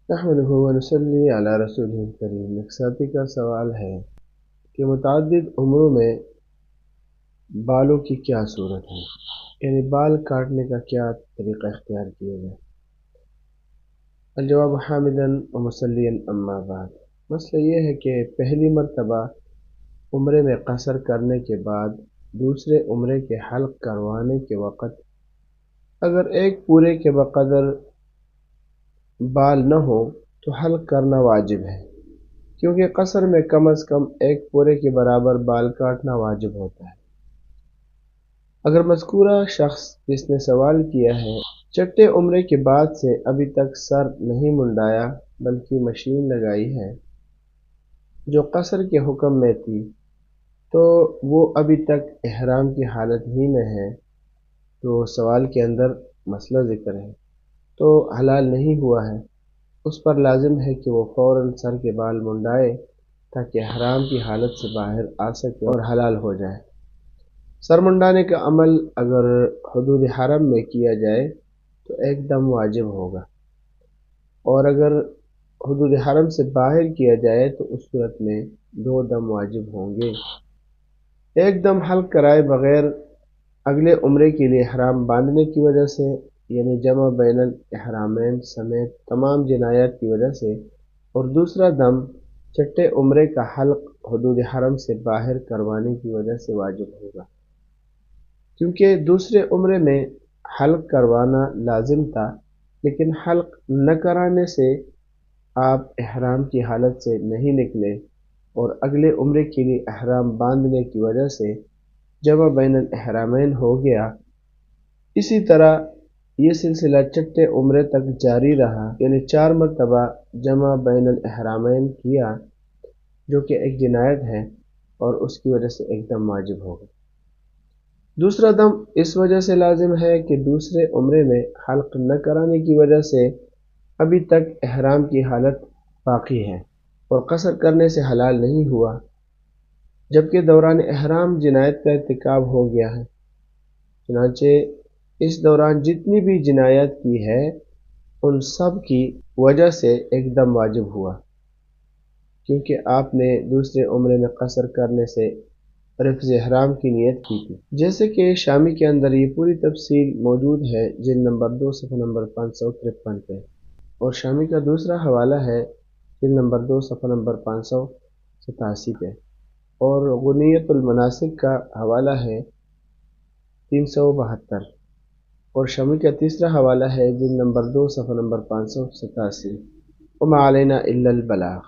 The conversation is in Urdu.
نحمده ونصلی علی رسول کریم۔ ایک ساتھی کا سوال ہے کہ متعدد عمروں میں بالوں کی کیا صورت ہے، یعنی بال کاٹنے کا کیا طریقہ اختیار کیا جائے؟ الجواب حامداً و مسلیاً اما بعد۔ مسئلہ یہ ہے کہ پہلی مرتبہ عمرے میں قصر کرنے کے بعد دوسرے عمرے کے حلق کروانے کے وقت اگر ایک پورے کے بقدر بال نہ ہو تو حلق کرنا واجب ہے، کیونکہ قصر میں کم از کم ایک پورے کے برابر بال کاٹنا واجب ہوتا ہے۔ اگر مذکورہ شخص جس نے سوال کیا ہے چھٹے عمرے کے بعد سے ابھی تک سر نہیں منڈایا بلکہ مشین لگائی ہے جو قصر کے حکم میں تھی، تو وہ ابھی تک احرام کی حالت ہی میں ہے، تو سوال کے اندر مسئلہ ذکر ہے، تو حلال نہیں ہوا ہے۔ اس پر لازم ہے کہ وہ فوراً سر کے بال منڈائے تاکہ احرام کی حالت سے باہر آ سکے اور حلال ہو جائے۔ سر منڈانے کا عمل اگر حدود حرم میں کیا جائے تو ایک دم واجب ہوگا، اور اگر حدود حرم سے باہر کیا جائے تو اس صورت میں 2 دم واجب ہوں گے۔ ایک دم حلق کرائے بغیر اگلے عمرے کے لیے احرام باندھنے کی وجہ سے، یعنی جمع بین الاحرامین سمیت تمام جنایات کی وجہ سے، اور دوسرا دم چھٹے عمرے کا حلق حدود حرم سے باہر کروانے کی وجہ سے واجب ہوگا، کیونکہ دوسرے عمرے میں حلق کروانا لازم تھا، لیکن حلق نہ کرانے سے آپ احرام کی حالت سے نہیں نکلے اور اگلے عمرے کے لیے احرام باندھنے کی وجہ سے جمع بین الاحرامین ہو گیا۔ اسی طرح یہ سلسلہ چھٹے عمرے تک جاری رہا، یعنی 4 مرتبہ جمع بین الاحرامین کیا، جو کہ ایک جنایت ہے اور اس کی وجہ سے ایک دم واجب ہوگا۔ دوسرا دم اس وجہ سے لازم ہے کہ دوسرے عمرے میں حلق نہ کرانے کی وجہ سے ابھی تک احرام کی حالت باقی ہے اور قصر کرنے سے حلال نہیں ہوا، جبکہ دوران احرام جنایت کا ارتکاب ہو گیا ہے۔ چنانچہ اس دوران جتنی بھی جنایت کی ہے ان سب کی وجہ سے ایک دم واجب ہوا، کیونکہ آپ نے دوسرے عمرے میں قصر کرنے سے رفض احرام کی نیت کی تھی، جیسے کہ شامی کے اندر یہ پوری تفصیل موجود ہے جلد نمبر 2 صفحہ نمبر 553 پہ، اور شامی کا دوسرا حوالہ ہے جلد نمبر 2 صفحہ نمبر 587 پہ، اور غنیت المناسک کا حوالہ ہے 372، اور شامی کا تیسرا حوالہ ہے جلد نمبر 2 صفحہ نمبر 587۔ وما علینا الا البلاغ۔